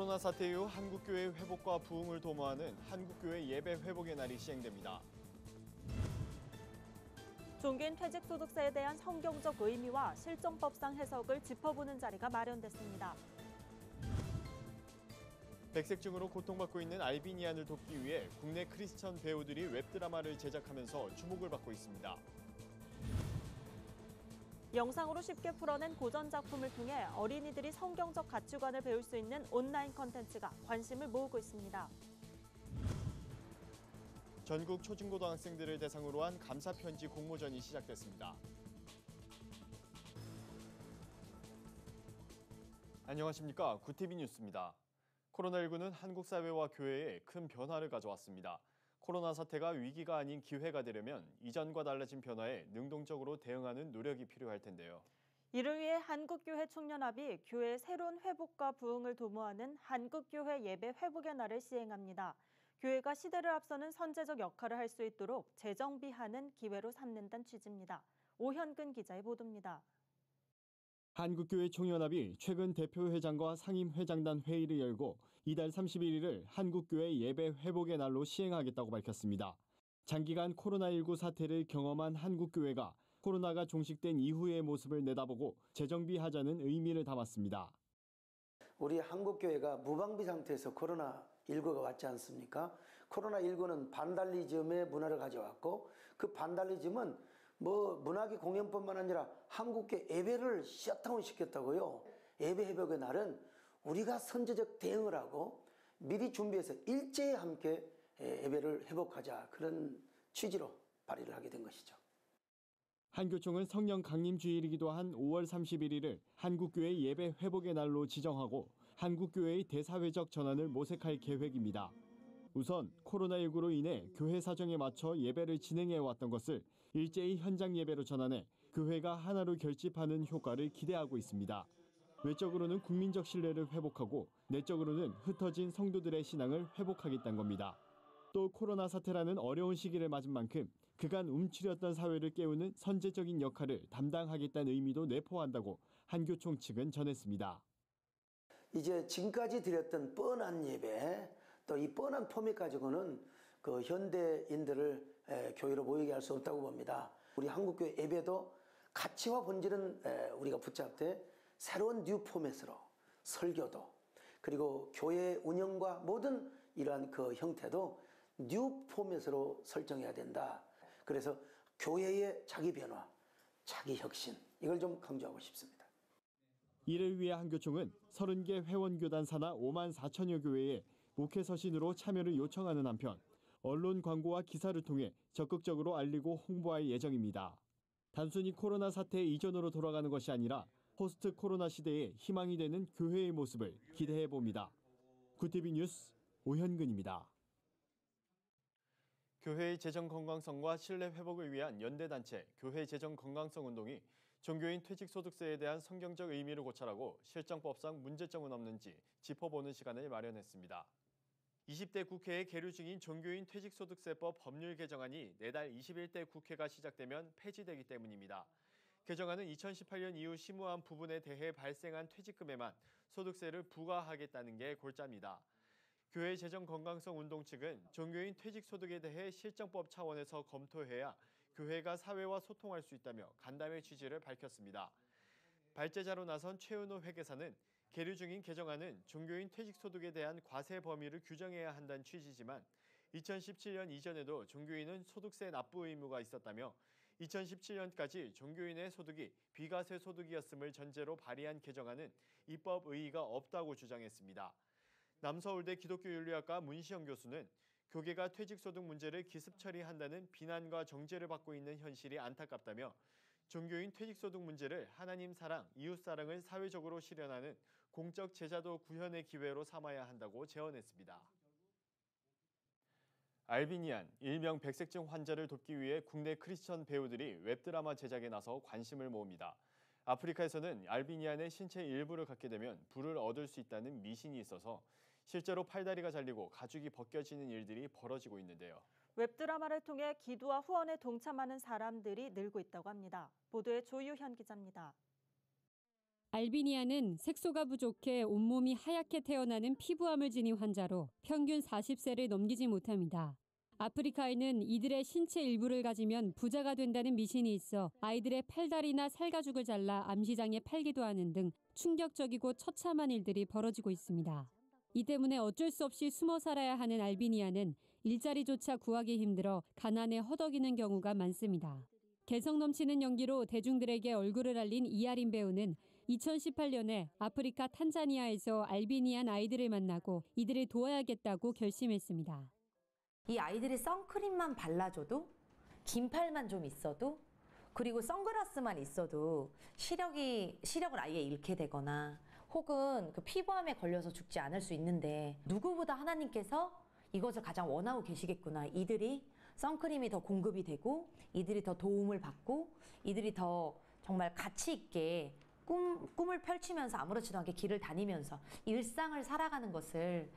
코로나 사태 이후 한국교회 회복과 부흥을 도모하는 한국교회 예배 회복의 날이 시행됩니다. 종교인 퇴직소득세에 대한 성경적 의미와 실정법상 해석을 짚어보는 자리가 마련됐습니다. 백색증으로 고통받고 있는 알비니안을 돕기 위해 국내 크리스천 배우들이 웹드라마를 제작하면서 주목을 받고 있습니다. 영상으로 쉽게 풀어낸 고전 작품을 통해 어린이들이 성경적 가치관을 배울 수 있는 온라인 콘텐츠가 관심을 모으고 있습니다. 전국 초중고등학생들을 대상으로 한 감사편지 공모전이 시작됐습니다. 안녕하십니까. 구티비 뉴스입니다. 코로나19는 한국 사회와 교회에 큰 변화를 가져왔습니다. 코로나 사태가 위기가 아닌 기회가 되려면 이전과 달라진 변화에 능동적으로 대응하는 노력이 필요할 텐데요. 이를 위해 한국교회 총연합이 교회의 새로운 회복과 부흥을 도모하는 한국교회 예배 회복의 날을 시행합니다. 교회가 시대를 앞서는 선제적 역할을 할 수 있도록 재정비하는 기회로 삼는다는 취지입니다. 오현근 기자의 보도입니다. 한국교회 총연합이 최근 대표회장과 상임회장단 회의를 열고 이달 31일을 한국교회 예배 회복의 날로 시행하겠다고 밝혔습니다. 장기간 코로나19 사태를 경험한 한국교회가 코로나가 종식된 이후의 모습을 내다보고 재정비하자는 의미를 담았습니다. 우리 한국교회가 무방비 상태에서 코로나19가 왔지 않습니까? 코로나19는 반달리즘의 문화를 가져왔고 그 반달리즘은 문화기 공연뿐만 아니라 한국교회 예배를 셧다운 시켰다고요. 예배 회복의 날은 우리가 선제적 대응을 하고 미리 준비해서 일제히 함께 예배를 회복하자, 그런 취지로 발의를 하게 된 것이죠. 한교총은 성령 강림주일이기도 한 5월 31일을 한국교회 예배 회복의 날로 지정하고 한국교회의 대사회적 전환을 모색할 계획입니다. 우선 코로나19로 인해 교회 사정에 맞춰 예배를 진행해 왔던 것을 일제히 현장 예배로 전환해 교회가 하나로 결집하는 효과를 기대하고 있습니다. 외적으로는 국민적 신뢰를 회복하고 내적으로는 흩어진 성도들의 신앙을 회복하겠다는 겁니다. 또 코로나 사태라는 어려운 시기를 맞은 만큼 그간 움츠렸던 사회를 깨우는 선제적인 역할을 담당하겠다는 의미도 내포한다고 한교총 측은 전했습니다. 이제 지금까지 드렸던 뻔한 예배, 또 이 뻔한 포맷 가지고는 그 현대인들을 교회로 모이게 할 수 없다고 봅니다. 우리 한국교회 예배도 가치와 본질은 우리가 붙잡되 새로운 뉴 포맷으로 설교도, 그리고 교회 운영과 모든 이러한 그 형태도 뉴 포맷으로 설정해야 된다. 그래서 교회의 자기 변화, 자기 혁신, 이걸 좀 강조하고 싶습니다. 이를 위해 한교총은 30개 회원교단 산하 5만 4천여 교회에 목회 서신으로 참여를 요청하는 한편 언론 광고와 기사를 통해 적극적으로 알리고 홍보할 예정입니다. 단순히 코로나 사태 이전으로 돌아가는 것이 아니라 포스트 코로나 시대에 희망이 되는 교회의 모습을 기대해 봅니다. 구티비 뉴스 오현근입니다. 교회의 재정 건강성과 신뢰 회복을 위한 연대단체 교회 재정 건강성 운동이 종교인 퇴직소득세에 대한 성경적 의미를 고찰하고 실정법상 문제점은 없는지 짚어보는 시간을 마련했습니다. 20대 국회에 계류 중인 종교인 퇴직소득세법 법률 개정안이 내달 21대 국회가 시작되면 폐지되기 때문입니다. 개정안은 2018년 이후 심우한 부분에 대해 발생한 퇴직금에만 소득세를 부과하겠다는 게 골자입니다. 교회 재정 건강성 운동 측은 종교인 퇴직소득에 대해 실정법 차원에서 검토해야 교회가 사회와 소통할 수 있다며 간담회 취지를 밝혔습니다. 발제자로 나선 최은호 회계사는 계류 중인 개정안은 종교인 퇴직소득에 대한 과세 범위를 규정해야 한다는 취지지만 2017년 이전에도 종교인은 소득세 납부 의무가 있었다며 2017년까지 종교인의 소득이 비과세 소득이었음을 전제로 발의한 개정안은 입법 의의가 없다고 주장했습니다. 남서울대 기독교윤리학과 문시영 교수는 교계가 퇴직소득 문제를 기습 처리한다는 비난과 정죄를 받고 있는 현실이 안타깝다며 종교인 퇴직소득 문제를 하나님 사랑, 이웃 사랑을 사회적으로 실현하는 공적 제자도 구현의 기회로 삼아야 한다고 제언했습니다. 알비니안, 일명 백색증 환자를 돕기 위해 국내 크리스천 배우들이 웹드라마 제작에 나서 관심을 모읍니다. 아프리카에서는 알비니안의 신체 일부를 갖게 되면 부를 얻을 수 있다는 미신이 있어서 실제로 팔다리가 잘리고 가죽이 벗겨지는 일들이 벌어지고 있는데요. 웹드라마를 통해 기도와 후원에 동참하는 사람들이 늘고 있다고 합니다. 보도에 조유현 기자입니다. 알비니아는 색소가 부족해 온몸이 하얗게 태어나는 피부암을 지닌 환자로 평균 40세를 넘기지 못합니다. 아프리카에는 이들의 신체 일부를 가지면 부자가 된다는 미신이 있어 아이들의 팔다리나 살가죽을 잘라 암시장에 팔기도 하는 등 충격적이고 처참한 일들이 벌어지고 있습니다. 이 때문에 어쩔 수 없이 숨어 살아야 하는 알비니아는 일자리조차 구하기 힘들어 가난에 허덕이는 경우가 많습니다. 개성 넘치는 연기로 대중들에게 얼굴을 알린 이하린 배우는 2018년에 아프리카 탄자니아에서 알비니안 아이들을 만나고 이들을 도와야겠다고 결심했습니다. 이 아이들이 선크림만 발라줘도, 긴팔만 좀 있어도, 그리고 선글라스만 있어도 시력을 아예 잃게 되거나 혹은 그 피부암에 걸려서 죽지 않을 수 있는데 누구보다 하나님께서 이것을 가장 원하고 계시겠구나. 이들이 선크림이 더 공급이 되고 이들이 더 도움을 받고 이들이 더 정말 가치 있게 꿈을 펼치면서 아무렇지도 않게 길을 다니면서 일상을 살아가는 것을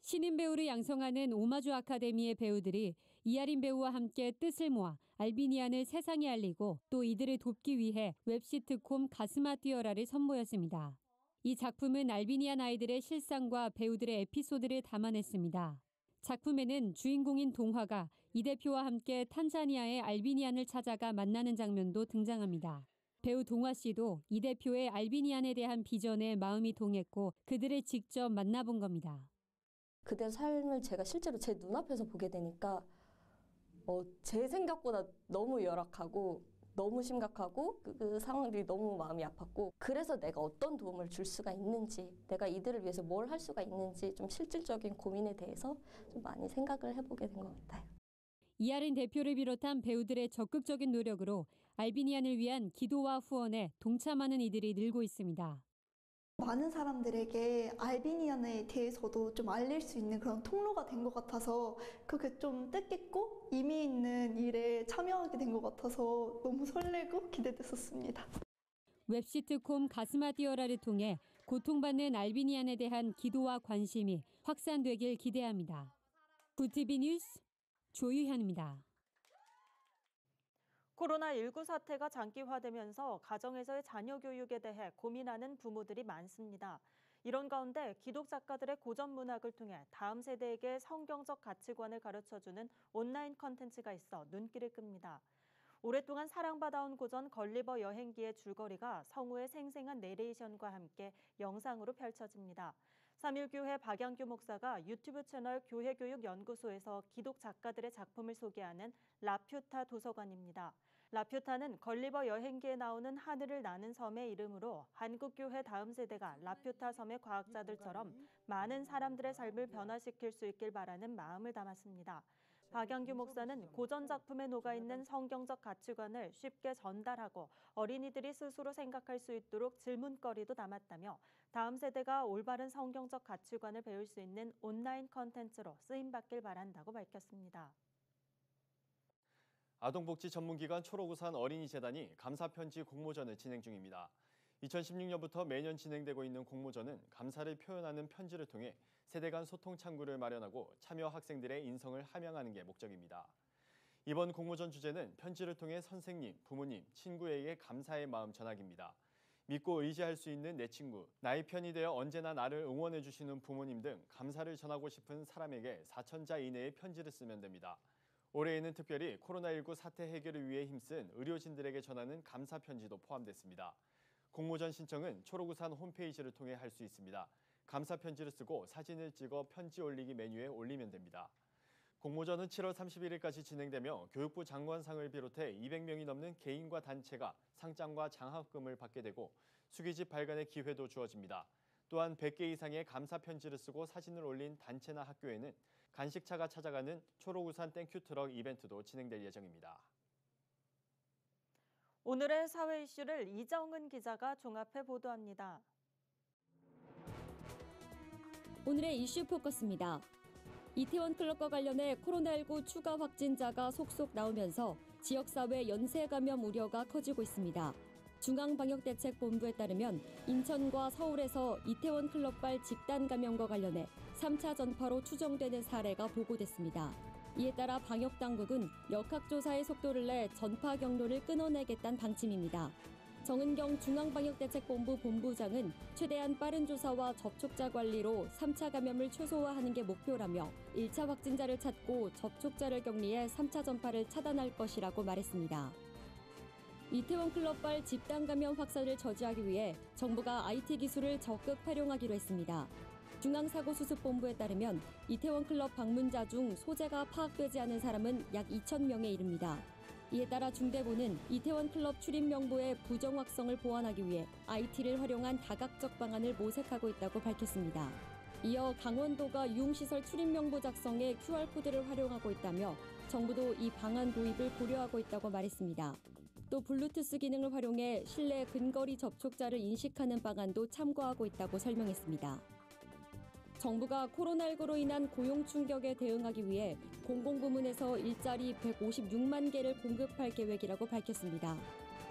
신인 배우를 양성하는 오마주 아카데미의 배우들이 이하린 배우와 함께 뜻을 모아 알비니안을 세상에 알리고 또 이들을 돕기 위해 웹시트콤 가슴아 뛰어라를 선보였습니다. 이 작품은 알비니안 아이들의 실상과 배우들의 에피소드를 담아냈습니다. 작품에는 주인공인 동화가 이 대표와 함께 탄자니아의 알비니안을 찾아가 만나는 장면도 등장합니다. 배우 동화 씨도 이 대표의 알비니안에 대한 비전에 마음이 동했고 그들을 직접 만나본 겁니다. 그들 삶을 제가 실제로 제 눈앞에서 보게 되니까 제 생각보다 너무 열악하고 너무 심각하고 그 상황들이 너무 마음이 아팠고 그래서 내가 어떤 도움을 줄 수가 있는지 내가 이들을 위해서 뭘 할 수가 있는지 좀 실질적인 고민에 대해서 좀 많이 생각을 해보게 된 것 같아요. 이하린 대표를 비롯한 배우들의 적극적인 노력으로 알비니안을 위한 기도와 후원에 동참하는 이들이 늘고 있습니다. 많은 사람들에게 알비니안에 대해서도 좀 알릴 수 있는 그런 통로가 된 것 같아서 그게 좀 뜻깊고 의미 있는 일에 참여하게 된 것 같아서 너무 설레고 기대됐었습니다. 웹시트콤 가슴아 뛰어라를 통해 고통받는 알비니안에 대한 기도와 관심이 확산되길 기대합니다. 구티비 뉴스 조유현입니다. 코로나19 사태가 장기화되면서 가정에서의 자녀 교육에 대해 고민하는 부모들이 많습니다. 이런 가운데 기독 작가들의 고전 문학을 통해 다음 세대에게 성경적 가치관을 가르쳐주는 온라인 컨텐츠가 있어 눈길을 끕니다. 오랫동안 사랑받아온 고전 걸리버 여행기의 줄거리가 성우의 생생한 내레이션과 함께 영상으로 펼쳐집니다. 3.1교회 박양규 목사가 유튜브 채널 교회교육연구소에서 기독 작가들의 작품을 소개하는 라퓨타 도서관입니다. 라퓨타는 걸리버 여행기에 나오는 하늘을 나는 섬의 이름으로 한국교회 다음 세대가 라퓨타 섬의 과학자들처럼 많은 사람들의 삶을 변화시킬 수 있길 바라는 마음을 담았습니다. 박양규 목사는 고전 작품에 녹아있는 성경적 가치관을 쉽게 전달하고 어린이들이 스스로 생각할 수 있도록 질문거리도 담았다며 다음 세대가 올바른 성경적 가치관을 배울 수 있는 온라인 컨텐츠로 쓰임받길 바란다고 밝혔습니다. 아동복지 전문기관 초록우산 어린이재단이 감사편지 공모전을 진행 중입니다. 2016년부터 매년 진행되고 있는 공모전은 감사를 표현하는 편지를 통해 세대 간 소통 창구를 마련하고 참여 학생들의 인성을 함양하는 게 목적입니다. 이번 공모전 주제는 편지를 통해 선생님, 부모님, 친구에게 감사의 마음 전하기입니다. 믿고 의지할 수 있는 내 친구, 나의 편이 되어 언제나 나를 응원해 주시는 부모님 등 감사를 전하고 싶은 사람에게 4,000자 이내의 편지를 쓰면 됩니다. 올해에는 특별히 코로나19 사태 해결을 위해 힘쓴 의료진들에게 전하는 감사 편지도 포함됐습니다. 공모전 신청은 초록우산 홈페이지를 통해 할 수 있습니다. 감사 편지를 쓰고 사진을 찍어 편지 올리기 메뉴에 올리면 됩니다. 공모전은 7월 31일까지 진행되며 교육부 장관상을 비롯해 200명이 넘는 개인과 단체가 상장과 장학금을 받게 되고 수기집 발간의 기회도 주어집니다. 또한 100개 이상의 감사 편지를 쓰고 사진을 올린 단체나 학교에는 간식차가 찾아가는 초록우산 땡큐 트럭 이벤트도 진행될 예정입니다. 오늘의 사회 이슈를 이정은 기자가 종합해 보도합니다. 오늘의 이슈 포커스입니다. 이태원 클럽과 관련해 코로나19 추가 확진자가 속속 나오면서 지역사회 연쇄 감염 우려가 커지고 있습니다. 중앙방역대책본부에 따르면 인천과 서울에서 이태원 클럽발 집단 감염과 관련해 3차 전파로 추정되는 사례가 보고됐습니다. 이에 따라 방역당국은 역학조사의 속도를 내 전파 경로를 끊어내겠다는 방침입니다. 정은경 중앙방역대책본부 본부장은 최대한 빠른 조사와 접촉자 관리로 3차 감염을 최소화하는 게 목표라며 1차 확진자를 찾고 접촉자를 격리해 3차 전파를 차단할 것이라고 말했습니다. 이태원 클럽발 집단 감염 확산을 저지하기 위해 정부가 IT 기술을 적극 활용하기로 했습니다. 중앙사고수습본부에 따르면 이태원 클럽 방문자 중 소재가 파악되지 않은 사람은 약 2,000명에 이릅니다. 이에 따라 중대본은 이태원 클럽 출입 명부의 부정 확성을 보완하기 위해 IT를 활용한 다각적 방안을 모색하고 있다고 밝혔습니다. 이어 강원도가 유흥시설 출입 명부 작성에 QR코드를 활용하고 있다며 정부도 이 방안 도입을 고려하고 있다고 말했습니다. 또 블루투스 기능을 활용해 실내 근거리 접촉자를 인식하는 방안도 참고하고 있다고 설명했습니다. 정부가 코로나19로 인한 고용 충격에 대응하기 위해 공공부문에서 일자리 156만 개를 공급할 계획이라고 밝혔습니다.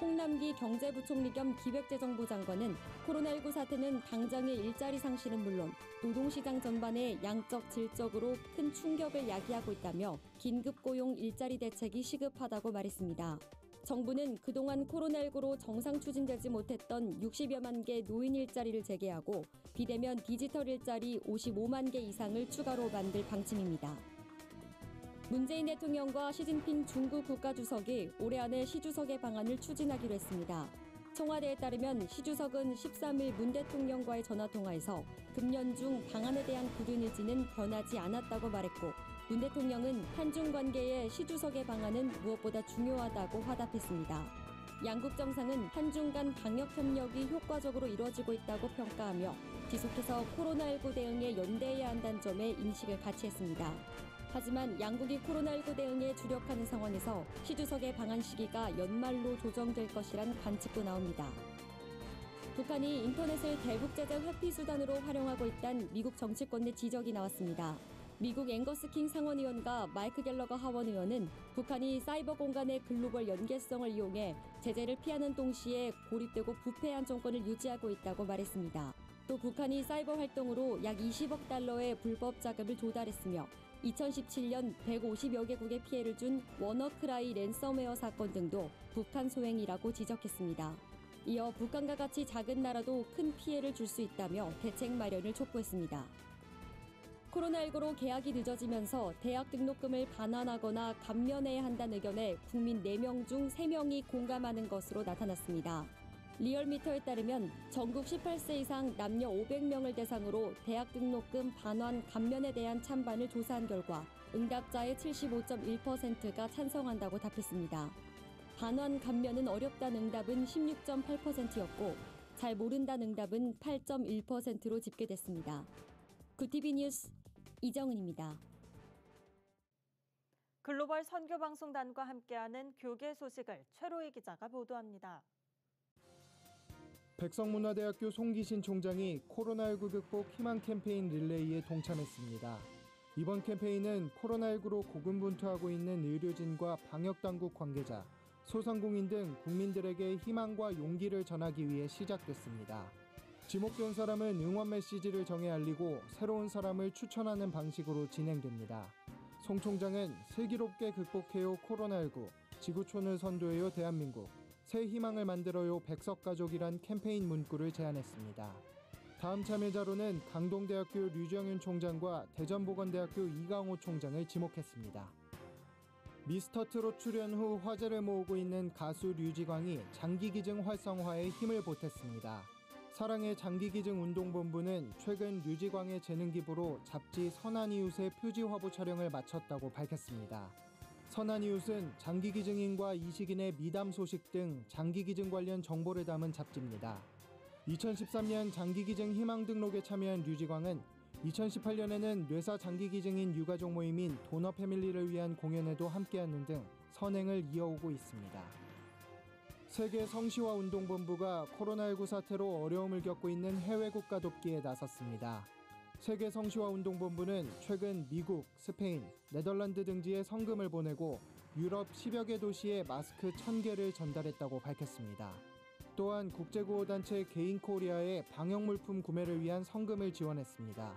홍남기 경제부총리 겸 기획재정부 장관은 코로나19 사태는 당장의 일자리 상실은 물론 노동시장 전반에 양적, 질적으로 큰 충격을 야기하고 있다며 긴급고용 일자리 대책이 시급하다고 말했습니다. 정부는 그동안 코로나19로 정상 추진되지 못했던 60여만 개 노인 일자리를 재개하고 비대면 디지털 일자리 55만 개 이상을 추가로 만들 방침입니다. 문재인 대통령과 시진핑 중국 국가주석이 올해 안에 시주석의 방안을 추진하기로 했습니다. 청와대에 따르면 시주석은 13일 문 대통령과의 전화통화에서 금년 중 방안에 대한 굳은 의지는 변하지 않았다고 말했고 문 대통령은 한중 관계의 시주석의 방안은 무엇보다 중요하다고 화답했습니다. 양국 정상은 한중 간 방역 협력이 효과적으로 이루어지고 있다고 평가하며 지속해서 코로나19 대응에 연대해야 한다는 점에 인식을 같이 했습니다. 하지만 양국이 코로나19 대응에 주력하는 상황에서 시주석의 방한 시기가 연말로 조정될 것이란 관측도 나옵니다. 북한이 인터넷을 대북제재 회피 수단으로 활용하고 있다는 미국 정치권 내 지적이 나왔습니다. 미국 앵거스 킹 상원의원과 마이크 갤러거 하원의원은 북한이 사이버 공간의 글로벌 연계성을 이용해 제재를 피하는 동시에 고립되고 부패한 정권을 유지하고 있다고 말했습니다. 또 북한이 사이버 활동으로 약 20억 달러의 불법 자금을 조달했으며 2017년 150여 개국에 피해를 준 워너크라이 랜섬웨어 사건 등도 북한 소행이라고 지적했습니다. 이어 북한과 같이 작은 나라도 큰 피해를 줄 수 있다며 대책 마련을 촉구했습니다. 코로나19로 개학이 늦어지면서 대학 등록금을 반환하거나 감면해야 한다는 의견에 국민 4명 중 3명이 공감하는 것으로 나타났습니다. 리얼미터에 따르면 전국 18세 이상 남녀 500명을 대상으로 대학 등록금 반환 감면에 대한 찬반을 조사한 결과 응답자의 75.1%가 찬성한다고 답했습니다. 반환 감면은 어렵다는 응답은 16.8%였고 잘 모른다는 응답은 8.1%로 집계됐습니다. 구티비 뉴스 이정은입니다. 글로벌 선교방송단과 함께하는 교계 소식을 최로희 기자가 보도합니다. 백성문화대학교 송기신 총장이 코로나19 극복 희망 캠페인 릴레이에 동참했습니다. 이번 캠페인은 코로나19로 고군분투하고 있는 의료진과 방역당국 관계자, 소상공인 등 국민들에게 희망과 용기를 전하기 위해 시작됐습니다. 지목된 사람은 응원 메시지를 정해 알리고 새로운 사람을 추천하는 방식으로 진행됩니다. 송 총장은 슬기롭게 극복해요 코로나19, 지구촌을 선도해요 대한민국, 새 희망을 만들어요 백석가족이란 캠페인 문구를 제안했습니다. 다음 참여자로는 강동대학교 류정윤 총장과 대전보건대학교 이강호 총장을 지목했습니다. 미스터트롯 출연 후 화제를 모으고 있는 가수 류지광이 장기기증 활성화에 힘을 보탰습니다. 사랑의 장기기증 운동본부는 최근 류지광의 재능 기부로 잡지 선한이웃의 표지 화보 촬영을 마쳤다고 밝혔습니다. 선한이웃은 장기기증인과 이식인의 미담 소식 등 장기기증 관련 정보를 담은 잡지입니다. 2013년 장기기증 희망 등록에 참여한 류지광은 2018년에는 뇌사 장기기증인 유가족 모임인 도너 패밀리를 위한 공연에도 함께하는 등 선행을 이어오고 있습니다. 세계 성시화 운동본부가 코로나19 사태로 어려움을 겪고 있는 해외 국가 돕기에 나섰습니다. 세계 성시화 운동본부는 최근 미국, 스페인, 네덜란드 등지에 성금을 보내고 유럽 10여 개 도시에 마스크 1,000개를 전달했다고 밝혔습니다. 또한 국제구호단체 개인코리아의 방역물품 구매를 위한 성금을 지원했습니다.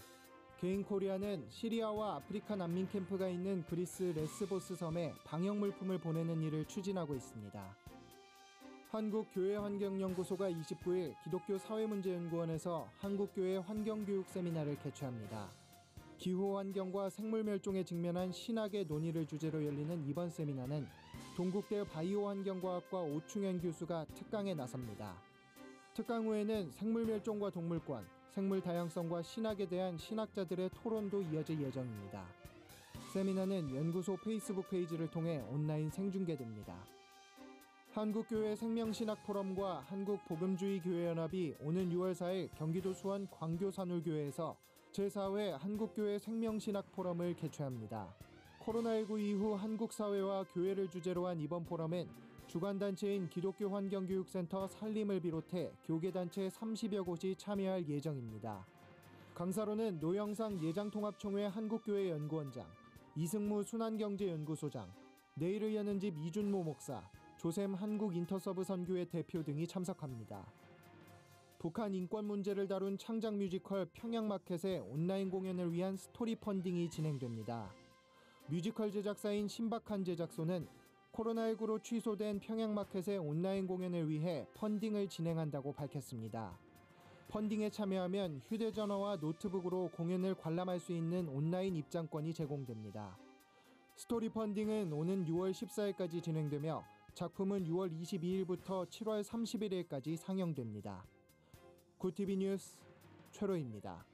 개인코리아는 시리아와 아프리카 난민 캠프가 있는 그리스 레스보스 섬에 방역물품을 보내는 일을 추진하고 있습니다. 한국교회환경연구소가 29일 기독교 사회문제연구원에서 한국교회 환경교육 세미나를 개최합니다. 기후환경과 생물멸종에 직면한 신학의 논의를 주제로 열리는 이번 세미나는 동국대 바이오환경과학과 오충현 교수가 특강에 나섭니다. 특강 후에는 생물멸종과 동물권, 생물다양성과 신학에 대한 신학자들의 토론도 이어질 예정입니다. 세미나는 연구소 페이스북 페이지를 통해 온라인 생중계됩니다. 한국교회 생명신학포럼과 한국복음주의교회연합이 오는 6월 4일 경기도 수원 광교산울교회에서 제4회 한국교회 생명신학포럼을 개최합니다. 코로나19 이후 한국사회와 교회를 주제로 한 이번 포럼은 주관단체인 기독교 환경교육센터 산림을 비롯해 교계단체 30여 곳이 참여할 예정입니다. 강사로는 노영상 예장통합총회 한국교회 연구원장, 이승무 순환경제연구소장, 내일을 여는 집 이준모 목사, 조샘 한국인터서브 선교회 대표 등이 참석합니다. 북한 인권 문제를 다룬 창작 뮤지컬 평양마켓의 온라인 공연을 위한 스토리 펀딩이 진행됩니다. 뮤지컬 제작사인 신박한 제작소는 코로나19로 취소된 평양마켓의 온라인 공연을 위해 펀딩을 진행한다고 밝혔습니다. 펀딩에 참여하면 휴대전화와 노트북으로 공연을 관람할 수 있는 온라인 입장권이 제공됩니다. 스토리 펀딩은 오는 6월 14일까지 진행되며 작품은 6월 22일부터 7월 31일까지 상영됩니다. 굿TV 뉴스 최로입니다.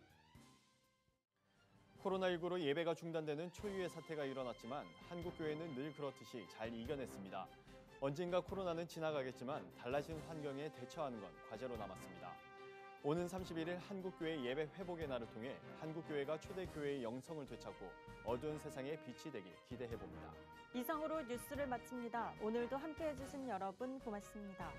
코로나19로 예배가 중단되는 초유의 사태가 일어났지만 한국교회는 늘 그렇듯이 잘 이겨냈습니다. 언젠가 코로나는 지나가겠지만 달라진 환경에 대처하는 건 과제로 남았습니다. 오는 31일 한국교회 예배 회복의 날을 통해 한국교회가 초대교회의 영성을 되찾고 어두운 세상에 빛이 되길 기대해봅니다. 이상으로 뉴스를 마칩니다. 오늘도 함께해 주신 여러분 고맙습니다.